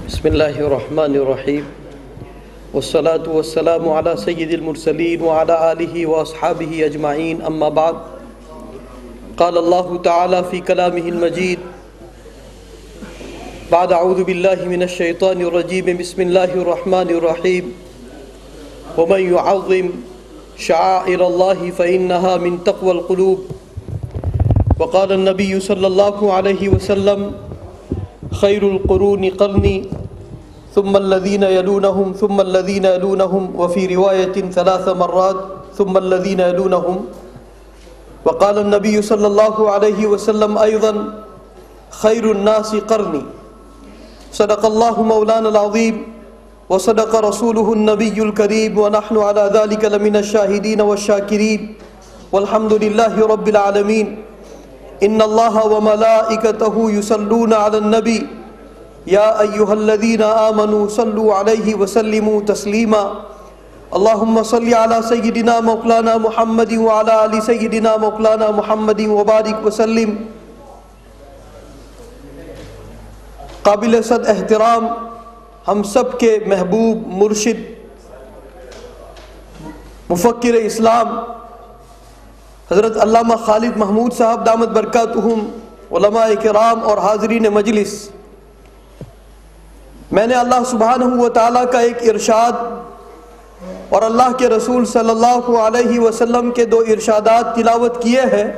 بسم الله الرحمن الرحيم والصلاة والسلام على سيد المرسلين وعلى آله وأصحابه أجمعين أما بعد قال الله تعالى في كلامه المجيد بعد أعوذ بالله من الشيطان الرجيم بسم الله الرحمن الرحيم ومن يعظم شعائر الله فإنها من تقوى القلوب وقال النبي صلى الله عليه وسلم خير القرون قرني ثم الذين يلونهم ثم الذين يلونهم وفي رواية 3 مرات ثم الذين يلونهم وقال النبي صلى الله عليه وسلم أيضا خير الناس قرني صدق الله مولانا العظيم وصدق رسوله النبي الكريم ونحن على ذلك لمن الشاهدين والشاكرين والحمد لله رب العالمين إن الله وملائكته يصلون على النبي يا أيها الذين آمنوا صلوا عليه وسلموا تسليما اللهم صل على سيدنا مولانا محمد وعلى آل سيدنا مولانا محمد وبارك وسلم. قابل صد احترام ہم سب کے محبوب مرشد مفکر اسلام حضرت علامہ خالد محمود صاحب دامت برکاتہم، علماء کرام اور حاضرین مجلس، میں نے اللہ سبحانہ و تعالیٰ کا ایک ارشاد اور اللہ کے رسول صلی اللہ علیہ وسلم کے 2 ارشادات تلاوت کیے ہیں.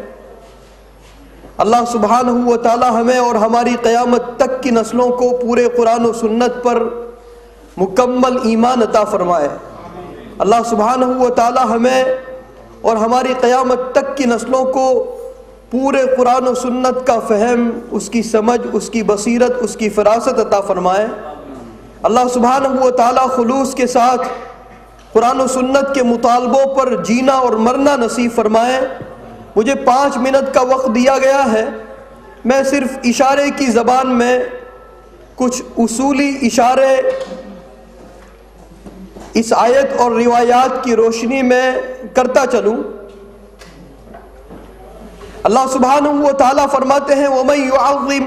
اللہ سبحانہ و تعالیٰ ہمیں اور ہماری قیامت تک کی نسلوں کو پورے قرآن و سنت پر مکمل ایمان عطا فرمائے. اللہ سبحانہ و تعالیٰ ہمیں اور ہماری قیامت تک کی نسلوں کو پورے قرآن و سنت کا فہم، اس کی سمجھ، اس کی بصیرت، اس کی فراست عطا فرمائے. اللہ سبحانہ و تعالیٰ خلوص کے ساتھ قرآن و سنت کے مطالبوں پر جینا اور مرنا نصیب فرمائے. مجھے 5 منٹ کا وقت دیا گیا ہے. میں صرف اشارے کی زبان میں کچھ اصولی اشارے اس آیت اور روایات کی روشنی میں کرتا چلوں. اللہ سبحانہ و تعالیٰ فرماتے ہیں وَمَن يُعَظِّمْ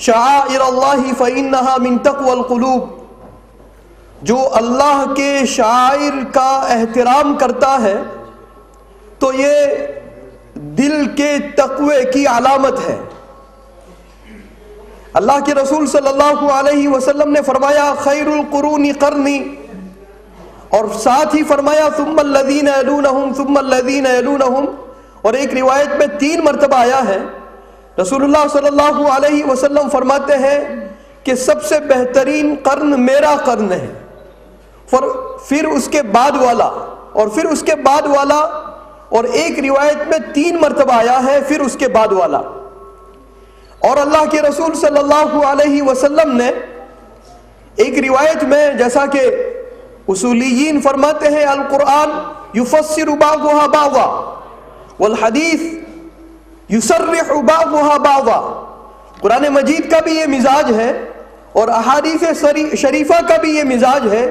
شَعَائِرَ اللَّهِ فَإِنَّهَا مِن تَقْوَى الْقُلُوبِ، جو اللہ کے شعائر کا احترام کرتا ہے تو یہ دل کے تقوی کی علامت ہے. اللہ کے رسول صلی اللہ علیہ وسلم نے فرمایا خیر القرون قرنی، اور ساتھ ہی فرمایا ثم الذین یلونہم ثم الذین یلونہم، اور ایک روایت میں 3 مرتبہ آیا ہے. رسول اللہ صلی اللہ علیہ وسلم فرماتے ہیں کہ سب سے بہترین قرن میرا قرن ہے، پھر اس کے بعد والا، اور پھر اس کے بعد والا، اور ایک روایت میں 3 مرتبہ آیا ہے پھر اس کے بعد والا. اور اللہ کے رسول صلی اللہ علیہ وسلم نے ایک روایت میں، جیسا کہ اصولیین فرماتے ہیں القرآن یفسر بعضها بعضا والحدیث یصرح بعضها بعضا، قرآن مجید کا بھی یہ مزاج ہے اور احادیث شریفہ کا بھی یہ مزاج ہے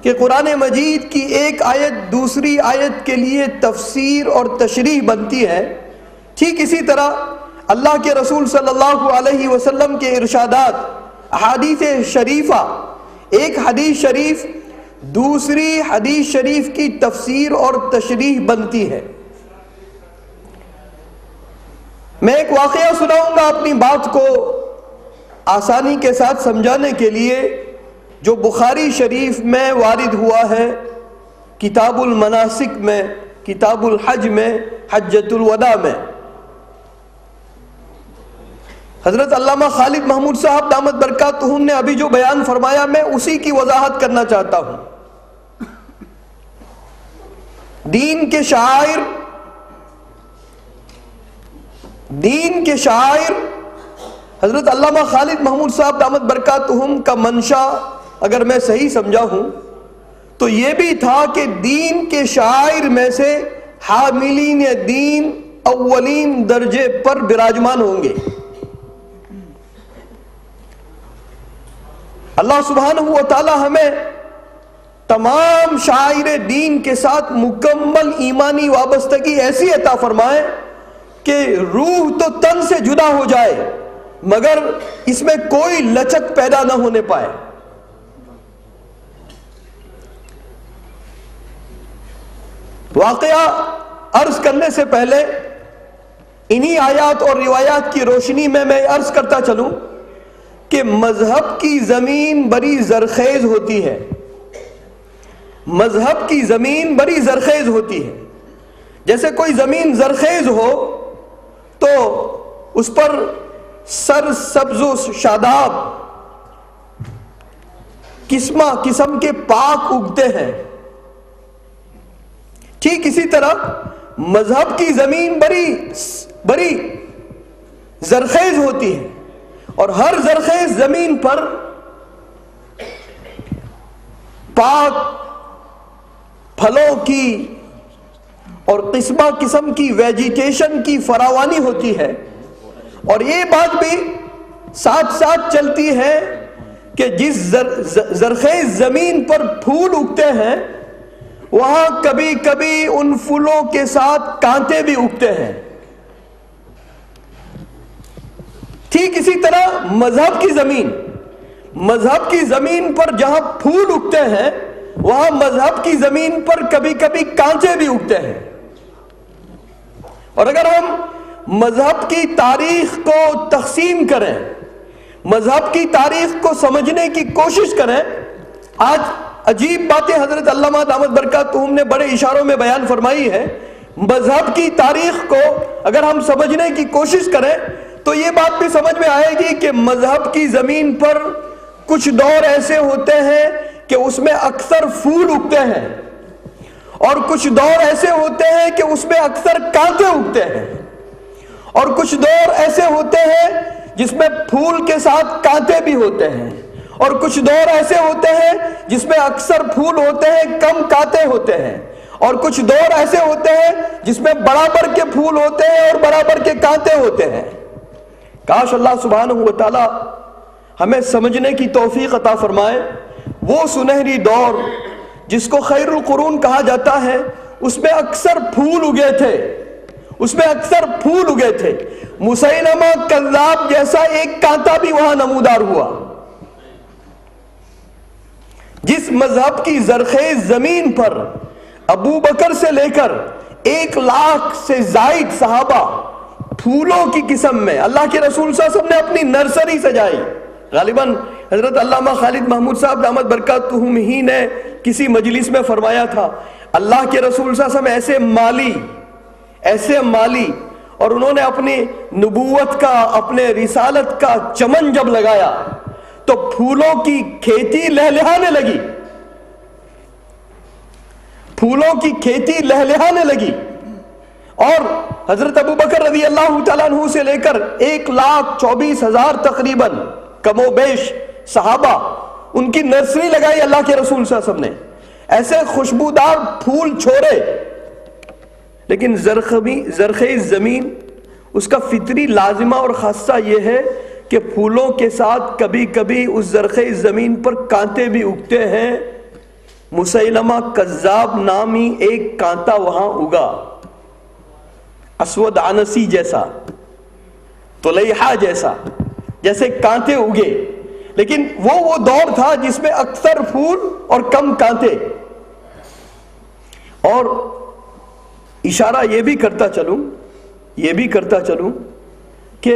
کہ قرآن مجید کی ایک آیت دوسری آیت کے لیے تفسیر اور تشریح بنتی ہے. ٹھیک اسی طرح اللہ کے رسول صلی اللہ علیہ وسلم کے ارشادات، احادیث شریفہ، ایک حدیث شریف دوسری حدیث شریف کی تفسیر اور تشریح بنتی ہے. میں ایک واقعہ سناؤں گا اپنی بات کو آسانی کے ساتھ سمجھانے کے لیے، جو بخاری شریف میں وارد ہوا ہے، کتاب المناسک میں، کتاب الحج میں، حجۃ الوداع میں. حضرت علامہ خالد محمود صاحب دامت برکاتہم نے ابھی جو بیان فرمایا، میں اسی کی وضاحت کرنا چاہتا ہوں. دین کے شاعر حضرت علامہ خالد محمود صاحب دامت برکاتہم کا منشا اگر میں صحیح سمجھا ہوں تو یہ بھی تھا کہ دین کے شاعر میں سے حاملین دین اولین درجے پر براجمان ہوں گے. اللہ سبحانہ و تعالی ہمیں تمام شاعر دین کے ساتھ مکمل ایمانی وابستگی ایسی عطا فرمائے کہ روح تو تن سے جدا ہو جائے مگر اس میں کوئی لچک پیدا نہ ہونے پائے. واقعہ عرض کرنے سے پہلے انہی آیات اور روایات کی روشنی میں عرض کرتا چلوں کہ مذہب کی زمین بڑی زرخیز ہوتی ہے. مذہب کی زمین بڑی زرخیز ہوتی ہے. جیسے کوئی زمین زرخیز ہو تو اس پر سر سبز و شاداب قسم کے پاک اگتے ہیں. ٹھیک اسی طرح مذہب کی زمین بڑی زرخیز ہوتی ہے، اور ہر زرخیز زمین پر پاک پھلوں کی اور قسم کی ویجیٹیشن کی فراوانی ہوتی ہے. اور یہ بات بھی ساتھ ساتھ چلتی ہے کہ جس زرخیز زمین پر پھول اگتے ہیں وہاں کبھی کبھی ان پھولوں کے ساتھ کانٹے بھی اگتے ہیں. ٹھیک اسی طرح مذہب کی زمین پر جہاں پھول اگتے ہیں وہاں مذہب کی زمین پر کبھی کبھی کانٹے بھی اگتے ہیں. اور اگر ہم مذہب کی تاریخ کو تقسیم کریں، مذہب کی تاریخ کو سمجھنے کی کوشش کریں، آج عجیب باتیں حضرت علامہ دامت برکاتہم نے بڑے اشاروں میں بیان فرمائی ہے. مذہب کی تاریخ کو اگر ہم سمجھنے کی کوشش کریں تو یہ بات بھی سمجھ میں آئے گی کہ مذہب کی زمین پر کچھ دور ایسے ہوتے ہیں کہ اس میں اکثر پھول اگتے ہیں، اور کچھ دور ایسے ہوتے ہیں کہ اس میں اکثر کانٹے اگتے ہیں، اور کچھ دور ایسے ہوتے ہیں جس میں پھول کے ساتھ کانٹے بھی ہوتے ہیں، اور کچھ دور ایسے ہوتے ہیں جس میں اکثر پھول ہوتے ہیں کم کانٹے ہوتے ہیں، اور کچھ دور ایسے ہوتے ہیں جس میں برابر کے پھول ہوتے ہیں اور برابر کے کانٹے ہوتے ہیں. کاش اللہ سبحانہ و تعالی ہمیں سمجھنے کی توفیق عطا فرمائے. وہ سنہری دور جس کو خیر القرون کہا جاتا ہے اس میں اکثر پھول اگے تھے. مسیلمہ کذاب جیسا ایک کانٹا بھی وہاں نمودار ہوا. جس مذہب کی زرخیز زمین پر ابو بکر سے لے کر 1,00,000 سے زائد صحابہ پھولوں کی قسم میں اللہ کے رسول صلی اللہ علیہ وسلم نے اپنی نرسری سجائی. غالباً حضرت علامہ خالد محمود صاحب دامت برکاتہم ہی نے کسی مجلس میں فرمایا تھا اللہ کے رسول صلی اللہ علیہ وسلم ایسے مالی اور انہوں نے اپنی نبوت کا اپنے رسالت کا چمن جب لگایا تو پھولوں کی کھیتی لہلہانے لگی. اور حضرت ابو بکر رضی اللہ تعالیٰ عنہ سے لے کر 1,24,000 تقریباً کم و بیش صحابہ ان کی نرسری لگائی اللہ کے رسول صلی اللہ علیہ وسلم نے. ایسے خوشبودار پھول چھوڑے. لیکن زرخیز زمین اس کا فطری لازمہ اور خاصہ یہ ہے کہ پھولوں کے ساتھ کبھی کبھی اس زرخیز زمین پر کانٹے بھی اگتے ہیں. مسیلمہ کذاب نامی ایک کانٹا وہاں اگا، اسود عنسی جیسا، طلیحہ جیسے کانٹے اگے. لیکن وہ دور تھا جس میں اکثر پھول اور کم کانٹے. اور اشارہ یہ بھی کرتا چلوں کہ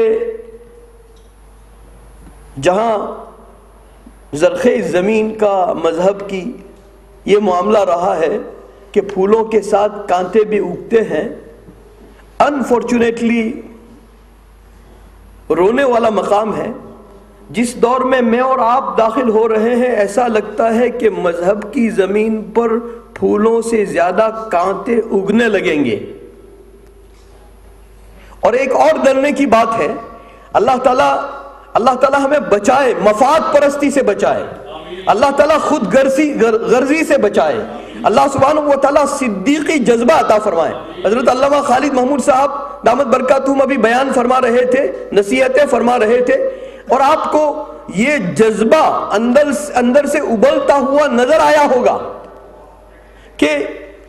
جہاں زرخیز زمین کا مذہب کی یہ معاملہ رہا ہے کہ پھولوں کے ساتھ کانٹے بھی اگتے ہیں، انفارچونیٹلی رونے والا مقام ہے. جس دور میں اور آپ داخل ہو رہے ہیں ایسا لگتا ہے کہ مذہب کی زمین پر پھولوں سے زیادہ کانٹے اگنے لگیں گے. اور ایک اور ڈرنے کی بات ہے، اللہ تعالیٰ ہمیں بچائے، مفاد پرستی سے بچائے، اللہ تعالیٰ خود غرضی سے بچائے، اللہ سبحانہ و تعالیٰ صدیقی جذبہ عطا فرمائے. حضرت علامہ خالد محمود صاحب دامت برکاتہم ابھی بیان فرما رہے تھے، نصیحتیں فرما رہے تھے، اور آپ کو یہ جذبہ اندر سے ابلتا ہوا نظر آیا ہوگا کہ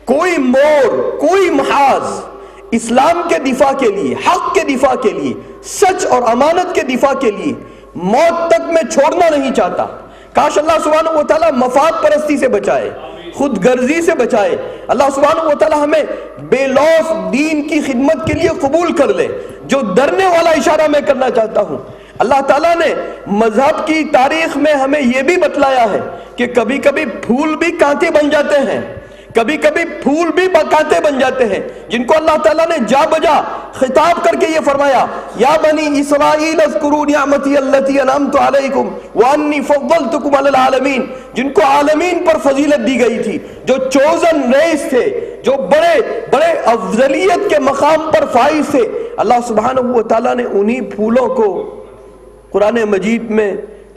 کوئی موڑ، کوئی محاذ اسلام کے دفاع کے لیے، حق کے دفاع کے لیے، سچ اور امانت کے دفاع کے لیے موت تک میں چھوڑنا نہیں چاہتا. کاش اللہ سبحانہ و تعالیٰ مفاد پرستی سے بچائے، خود غرضی سے بچائے۔ اللہ سبحانہ و تعالی ہمیں بے لوث دین کی خدمت کے لیے قبول کر لے۔ جو ڈرنے والا اشارہ میں کرنا چاہتا ہوں، اللہ تعالیٰ نے مذہب کی تاریخ میں ہمیں یہ بھی بتلایا ہے کہ کبھی کبھی پھول بھی کانٹے بن جاتے ہیں، کبھی کبھی پھول بھی کانٹے بن جاتے ہیں، جن کو اللہ تعالیٰ نے جا بجا خطاب کر کے یہ فرمایا، یا بنی اسرائیل اذکروا نعمتی التی انعمت علیکم وانی فضلتکم علی العالمین، جن کو عالمین پر فضیلت دی گئی تھی، جو چوزن ریس تھے، جو بڑے افضلیت کے مقام پر فائز تھے۔ اللہ سبحانہ و تعالیٰ نے انہی پھولوں کو قرآن مجید میں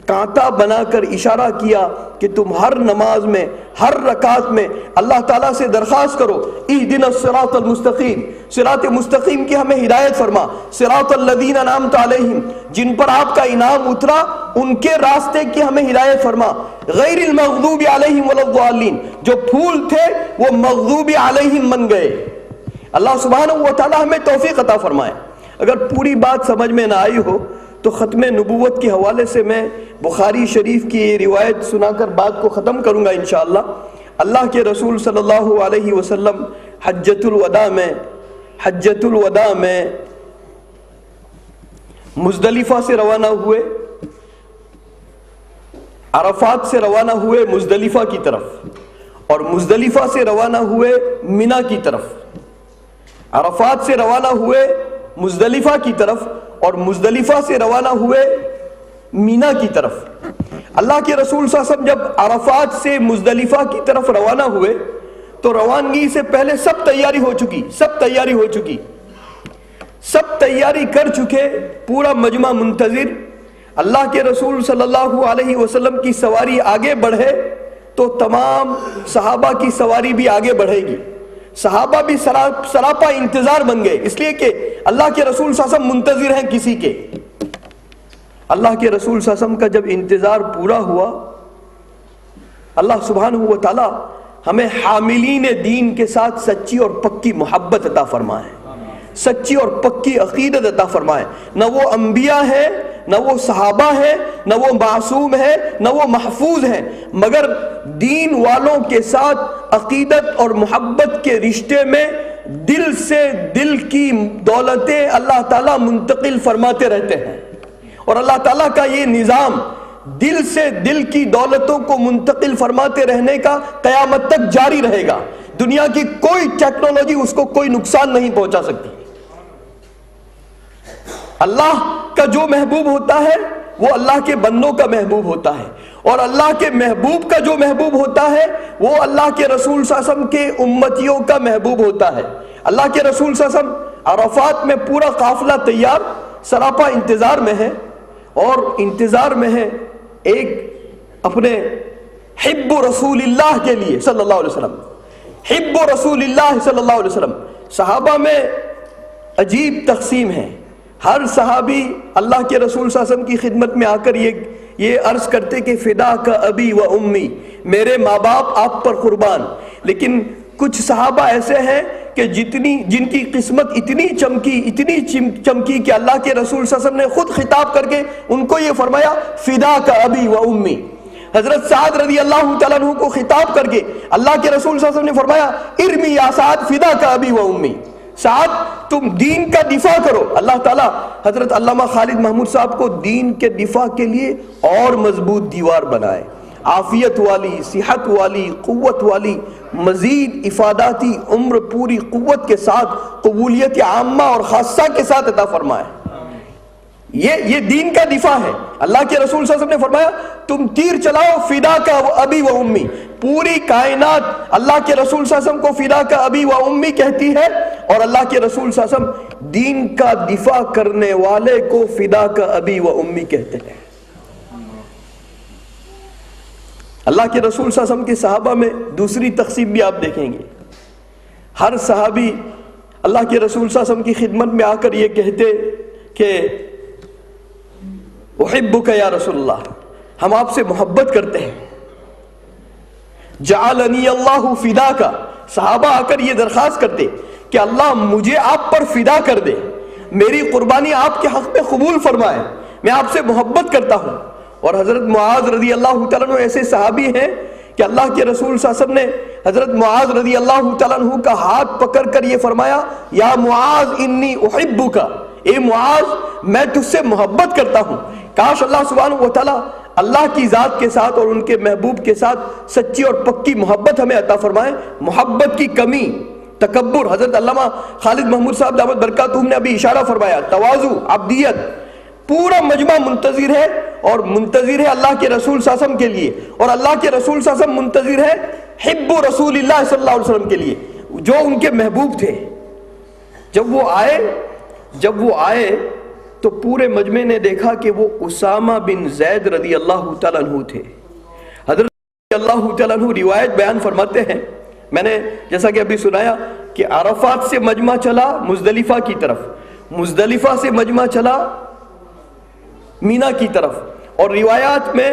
کانٹا بنا کر اشارہ کیا کہ تم ہر نماز میں، ہر رکعت میں اللہ تعالیٰ سے درخواست کرو، اہدنا الصراط المستقیم، صراط مستقیم کی ہمیں ہدایت فرما، صراط الذین انعمت علیہم، جن پر آپ کا انعام اترا ان کے راستے کی ہمیں ہدایت فرما، غیر المغضوب علیہم ولا الضالین، جو پھول تھے وہ مغضوب علیہم بن گئے۔ اللہ سبحانہ و تعالیٰ ہمیں توفیق عطا فرمائے۔ اگر پوری بات سمجھ میں نہ آئی ہو تو ختم نبوت کے حوالے سے میں بخاری شریف کی یہ روایت سنا کر بات کو ختم کروں گا انشاءاللہ۔ اللہ کے رسول صلی اللہ علیہ وسلم حجۃ الوداع میں مزدلفہ سے روانہ ہوئے، عرفات سے روانہ ہوئے مزدلفہ کی طرف، اور مزدلفہ سے روانہ ہوئے منی کی طرف، عرفات سے روانہ ہوئے مزدلفہ کی طرف، اور مزدلفہ سے روانہ ہوئے منی کی طرف۔ اللہ کے رسول صلی اللہ علیہ وسلم جب عرفات سے مزدلفہ کی طرف روانہ ہوئے تو روانگی سے پہلے سب تیاری ہو چکی، سب تیاری کر چکے، پورا مجمع منتظر۔ اللہ کے رسول صلی اللہ علیہ وسلم کی سواری آگے بڑھے تو تمام صحابہ کی سواری بھی آگے بڑھے گی، صحابہ بھی سراپا انتظار بن گئے، اس لیے کہ اللہ کے رسول صلی اللہ علیہ وسلم منتظر ہیں کسی کے۔ اللہ کے رسول صلی اللہ علیہ وسلم کا جب انتظار پورا ہوا، اللہ سبحانہ و تعالی ہمیں حاملین دین کے ساتھ سچی اور پکی محبت عطا فرمائے، سچی اور پکی عقیدت عطا فرمائے۔ نہ وہ انبیاء ہیں، نہ وہ صحابہ ہیں، نہ وہ معصوم ہیں، نہ وہ محفوظ ہیں، مگر دین والوں کے ساتھ عقیدت اور محبت کے رشتے میں دل سے دل کی دولتیں اللہ تعالیٰ منتقل فرماتے رہتے ہیں، اور اللہ تعالیٰ کا یہ نظام دل سے دل کی دولتوں کو منتقل فرماتے رہنے کا قیامت تک جاری رہے گا۔ دنیا کی کوئی ٹیکنالوجی اس کو کوئی نقصان نہیں پہنچا سکتی۔ اللہ کا جو محبوب ہوتا ہے وہ اللہ کے بندوں کا محبوب ہوتا ہے، اور اللہ کے محبوب کا جو محبوب ہوتا ہے وہ اللہ کے رسول صلی اللہ علیہ وسلم کے امتیوں کا محبوب ہوتا ہے۔ اللہ کے رسول صلی اللہ علیہ وسلم عرفات میں پورا قافلہ تیار، سراپا انتظار میں ہے، اور انتظار میں ہے ایک اپنے حب رسول اللہ کے لیے صلی اللہ علیہ وسلم، حب رسول اللہ صلی اللہ علیہ وسلم۔ صحابہ میں عجیب تقسیم ہے، ہر صحابی اللہ کے رسول صلی اللہ علیہ وسلم کی خدمت میں آ کر یہ عرض کرتے کہ فدا کا ابی و امی، میرے ماں باپ آپ پر قربان۔ لیکن کچھ صحابہ ایسے ہیں کہ جن کی قسمت اتنی چمکی کہ اللہ کے رسول صلی اللہ علیہ وسلم نے خود خطاب کر کے ان کو یہ فرمایا فدا کا ابی و امی۔ حضرت سعد رضی اللہ تعالیٰ عنہ کو خطاب کر کے اللہ کے رسول صلی اللہ علیہ وسلم نے فرمایا ارمی یا سعد فدا کا ابی و امی، سعد تم دین کا دفاع کرو۔ اللہ تعالیٰ حضرت علامہ خالد محمود صاحب کو دین کے دفاع کے لیے اور مضبوط دیوار بنائے، عافیت والی، صحت والی، قوت والی، مزید افاداتی عمر پوری قوت کے ساتھ، قبولیت عامہ اور خاصہ کے ساتھ عطا فرمائے۔ یہ دین کا دفاع ہے۔ اللہ کے رسول صلی اللہ علیہ وسلم نے فرمایا تم تیر چلاؤ فدا کا ابی و امی۔ پوری کائنات اللہ کے رسول صلی اللہ علیہ وسلم کو فدا کا ابی و امی کہتی ہے، اور اللہ کے رسول صلی اللہ علیہ وسلم دین کا دفاع کرنے والے کو فدا کا ابی و امی کہتے ہیں۔ اللہ کے رسول صلی اللہ علیہ وسلم کے صحابہ میں دوسری تقسیم بھی آپ دیکھیں گے۔ ہر صحابی اللہ کے رسول صلی اللہ علیہ وسلم کی خدمت میں آ کر یہ کہتے کہ احبک یا رسول اللہ، ہم آپ سے محبت کرتے ہیں۔ جعلنی اللہ فدا کا، صحابہ آ کر یہ درخواست کرتے کہ اللہ مجھے آپ پر فدا کر دے، میری قربانی آپ کے حق میں قبول فرمائے، میں آپ سے محبت کرتا ہوں۔ اور حضرت معاذ رضی اللہ تعالیٰ عنہ ایسے صحابی ہیں کہ اللہ کے رسول صلی اللہ علیہ وسلم نے حضرت معاذ رضی اللہ تعالیٰ عنہ کا ہاتھ پکڑ کر یہ فرمایا، یا معاذ انی احبک، اے معاذ میں تجھ سے محبت کرتا ہوں۔ کاش اللہ سبحانہ و تعالیٰ اللہ کی ذات کے ساتھ اور ان کے محبوب کے ساتھ سچی اور پکی محبت ہمیں عطا فرمائے۔ محبت کی کمی، تکبر، حضرت علامہ خالد محمود صاحب دعوت برکاتہم نے ابھی اشارہ فرمایا، تواضع، عبدیت، پورا مجمع منتظر ہے، اور منتظر ہے اللہ کے رسول صلی اللہ علیہ وسلم کے لیے، اور اللہ کے رسول صلی اللہ علیہ وسلم منتظر ہے حب رسول اللہ صلی اللہ علیہ وسلم کے لیے جو ان کے محبوب تھے۔ جب وہ آئے تو پورے مجمع نے دیکھا کہ وہ اسامہ بن زید رضی اللہ تعالیٰ عنہ تھے۔ حضرت رضی اللہ تعالیٰ عنہ روایت بیان فرماتے ہیں، میں نے جیسا کہ ابھی سنایا کہ عرفات سے مجمع چلا مزدلفہ کی طرف، مزدلفہ سے مجمع چلا مینا کی طرف، اور روایات میں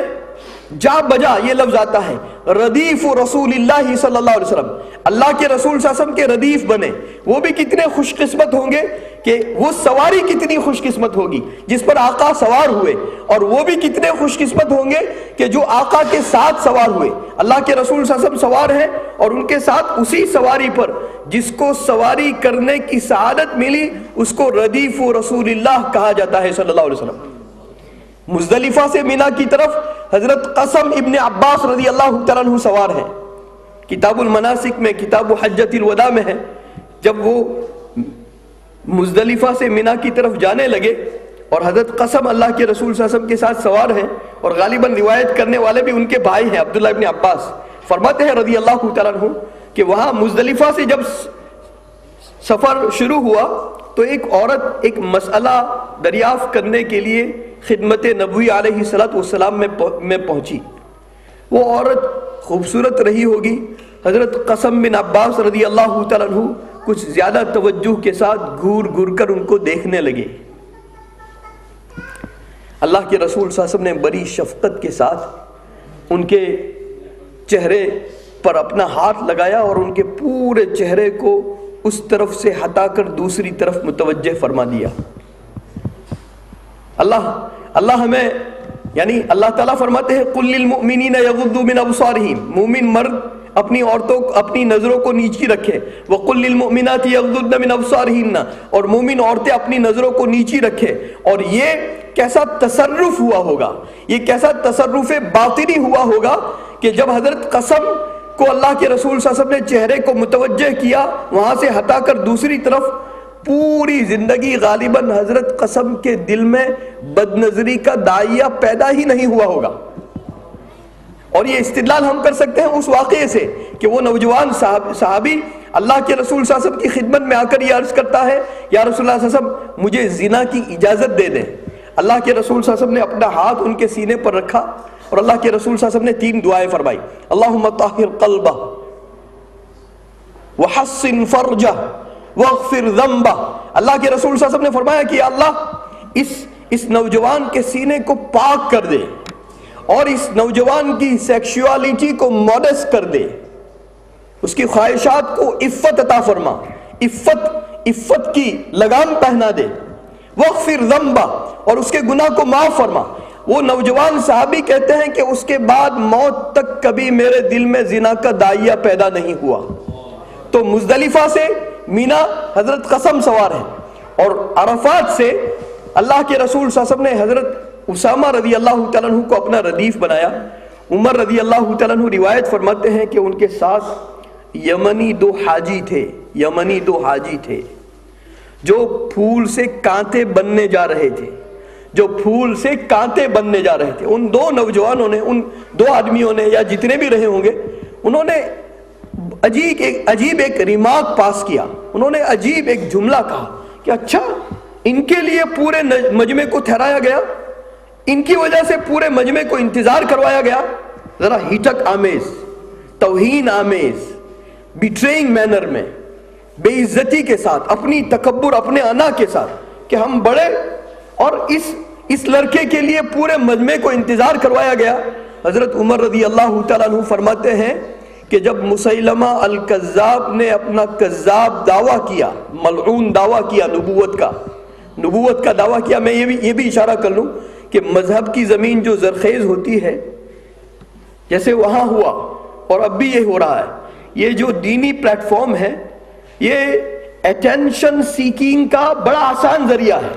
جا بجا یہ لفظ آتا ہے ردیف رسول اللہ صلی اللہ علیہ وسلم، اللہ کے رسول صلی اللہ علیہ وسلم کے ردیف بنے۔ وہ بھی کتنے خوش قسمت ہوں گے کہ وہ سواری کتنی خوش قسمت ہوگی جس پر آقا سوار ہوئے، اور وہ بھی کتنے خوش قسمت ہوں گے کہ جو آقا کے ساتھ سوار ہوئے۔ اللہ کے رسول صلی اللہ علیہ وسلم سوار ہیں اور ان کے ساتھ اسی سواری پر جس کو سواری کرنے کی سعادت ملی اس کو ردیف رسول اللہ کہا جاتا ہے صلی اللہ علیہ وسلم۔ مزدلفہ سے مینا کی طرف حضرت قاسم ابن عباس رضی اللہ تعالیٰ عنہ سوار ہیں، کتاب المناسک میں، کتاب حجۃ الوداع میں ہے۔ جب وہ مزدلفہ سے مینا کی طرف جانے لگے اور حضرت قاسم اللہ کے رسول صلی اللہ علیہ وسلم کے ساتھ سوار ہیں، اور غالباً روایت کرنے والے بھی ان کے بھائی ہیں عبداللہ ابن عباس، فرماتے ہیں رضی اللہ تعالیٰ عنہ کہ وہاں مزدلفہ سے جب سفر شروع ہوا تو ایک عورت ایک مسئلہ دریافت کرنے کے لیے خدمت نبوی علیہ السلام میں پہنچی۔ وہ عورت خوبصورت رہی ہوگی، حضرت قاسم بن عباس رضی اللہ تعالیٰ عنہ کچھ زیادہ توجہ کے ساتھ گھور کر ان کو دیکھنے لگے۔ اللہ کے رسول صلی اللہ علیہ وسلم نے بڑی شفقت کے ساتھ ان کے چہرے پر اپنا ہاتھ لگایا اور ان کے پورے چہرے کو اس طرف سے ہٹا کر دوسری طرف متوجہ فرما دیا۔ اللہ ہمیں، یعنی اللہ تعالیٰ فرماتے ہیں قُلْ لِلْمُؤْمِنِينَ يَغُضُّوا مِنْ أَبْصَارِهِمْ، مومن مرد اپنی عورتوں اپنی نظروں کو نیچی رکھے، وَقُلْ لِلْمُؤْمِنَاتِ يَغْضُضْنَ مِنْ أَبْصَارِهِنَّ، اور مومن عورتیں اپنی نظروں کو نیچی رکھے۔ اور یہ کیسا تصرف ہوا ہوگا، یہ کیسا تصرف باطنی ہوا ہوگا کہ جب حضرت قاسم کو اللہ کے رسول صلی اللہ علیہ وسلم نے چہرے کو متوجہ کیا، وہاں سے ہٹا کر دوسری طرف، پوری زندگی غالباً حضرت قاسم کے دل میں بد نظری کا داعیہ پیدا ہی نہیں ہوا ہوگا۔ اور یہ استدلال ہم کر سکتے ہیں اس واقعے سے کہ وہ نوجوان صحابی اللہ کے رسول صلی اللہ علیہ وسلم کی خدمت میں آ کر یہ عرض کرتا ہے، یا رسول اللہ صلی اللہ علیہ وسلم مجھے زنا کی اجازت دے دیں۔ اللہ کے رسول صلی اللہ علیہ وسلم نے اپنا ہاتھ ان کے سینے پر رکھا اور اللہ کے رسول صلی اللہ علیہ وسلم نے 3 دعائیں فرمائی، اللہم طہر قلبہ وحسن فرجہ واغفر ذنبہ۔ اللہ کے رسول صلی اللہ علیہ وسلم نے فرمایا کہ اللہ اس نوجوان کے سینے کو پاک کر دے اور اس نوجوان کی سیکشوالٹی کو مودس کر دے، اس کی خواہشات کو عفت عطا فرما، عفت کی لگام پہنا دے، واغفر ذنبہ، اور اس کے گناہ کو معاف فرما۔ وہ نوجوان صحابی کہتے ہیں کہ اس کے بعد موت تک کبھی میرے دل میں زنا کا داعیہ پیدا نہیں ہوا۔ تو مزدلفہ سے مینا حضرت قاسم سوار ہیں، اور عرفات سے اللہ کے رسول صلی اللہ علیہ وسلم نے حضرت اسامہ رضی اللہ تعالیٰ عنہ کو اپنا ردیف بنایا۔ عمر رضی اللہ تعالیٰ عنہ روایت فرماتے ہیں کہ ان کے ساتھ یمنی 2 حاجی تھے جو پھول سے کانٹے بننے جا رہے تھے، ان 2 نوجوانوں نے، ان 2 آدمیوں نے یا جتنے بھی رہے ہوں گے، انہوں نے عجیب ایک ریمارک پاس کیا، انہوں نے عجیب ایک جملہ کہا کہ اچھا ان کے لیے پورے مجمع کو ٹھہرایا گیا، ان کی وجہ سے پورے مجمع کو انتظار کروایا گیا۔ ذرا ہیٹک آمیز، توہین آمیز، بیٹرینگ مینر میں، بے عزتی کے ساتھ، اپنی تکبر، اپنے انا کے ساتھ کہ ہم بڑے، اور اس لڑکے کے لیے پورے مجمع کو انتظار کروایا گیا۔ حضرت عمر رضی اللہ تعالیٰ عنہ فرماتے ہیں کہ جب مسیلمہ الکذاب نے اپنا کذاب دعویٰ کیا، ملعون دعویٰ کیا، نبوت کا دعویٰ کیا، میں یہ بھی اشارہ کر لوں کہ مذہب کی زمین جو زرخیز ہوتی ہے، جیسے وہاں ہوا اور اب بھی یہ ہو رہا ہے، یہ جو دینی پلیٹ فارم ہے یہ اٹینشن سیکنگ کا بڑا آسان ذریعہ ہے۔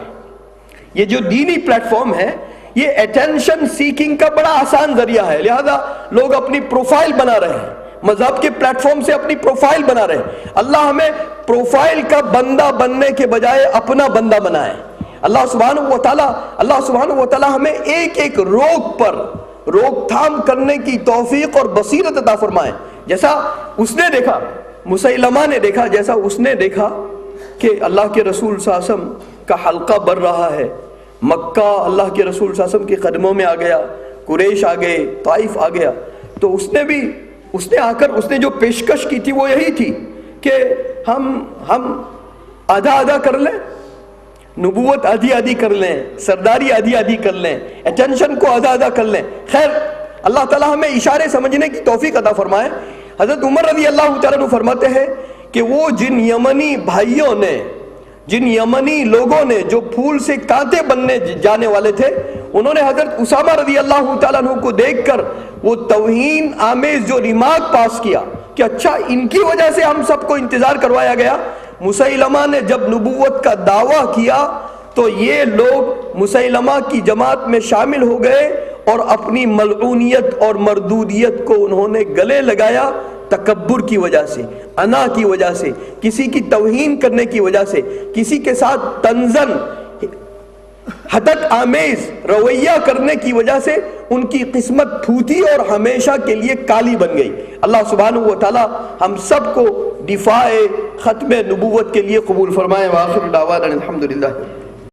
یہ جو دینی پلیٹ فارم ہے یہ اٹینشن سیکنگ کا بڑا آسان ذریعہ ہے، لہذا لوگ اپنی پروفائل بنا رہے ہیں، مذہب کے پلیٹ فارم سے اپنی پروفائل بنا رہے ہیں۔ اللہ ہمیں پروفائل کا بندہ بننے کے بجائے اپنا بندہ بنائے۔ اللہ سبحانہ وتعالی ہمیں ایک ایک روگ پر روک تھام کرنے کی توفیق اور بصیرت عطا فرمائے۔ جیسا اس نے دیکھا، مسیلمہ نے دیکھا، جیسا اس نے دیکھا کہ اللہ کے رسول صلی اللہ علیہ وسلم کا حلقہ بڑھ رہا ہے، مکہ اللہ کے رسول صلی اللہ علیہ وسلم کے قدموں میں آ گیا، قریش آ گئے، طائف آ گیا، تو اس نے آ کر اس نے جو پیشکش کی تھی وہ یہی تھی کہ ہم آدھا کر لیں، نبوت آدھی کر لیں، سرداری آدھی کر لیں، اٹینشن کو آدھا کر لیں۔ خیر، اللہ تعالیٰ ہمیں اشارے سمجھنے کی توفیق عطا فرمائے۔ حضرت عمر رضی اللہ تعالیٰ عنہ فرماتے ہیں کہ وہ جن یمنی بھائیوں نے، جن یمنی لوگوں نے جو پھول سے کانٹے بننے جانے والے تھے، انہوں نے حضرت اسامہ رضی اللہ تعالیٰ عنہ کو دیکھ کر وہ توہین آمیز جو ریمارک پاس کیا کہ اچھا ان کی وجہ سے ہم سب کو انتظار کروایا گیا۔ مسیلمہ نے جب نبوت کا دعویٰ کیا تو یہ لوگ مسیلمہ کی جماعت میں شامل ہو گئے اور اپنی ملعونیت اور مردودیت کو انہوں نے گلے لگایا، تکبر کی وجہ سے، انا کی وجہ سے، کسی کی توہین کرنے کی وجہ سے، کسی کے ساتھ طنزاً حدت آمیز رویہ کرنے کی وجہ سے ان کی قسمت پھوٹی اور ہمیشہ کے لیے کالی بن گئی۔ اللہ سبحانہ و تعالی ہم سب کو دفاع ختم نبوت کے لیے قبول فرمائے۔ وآخر دعوانا الحمدللہ۔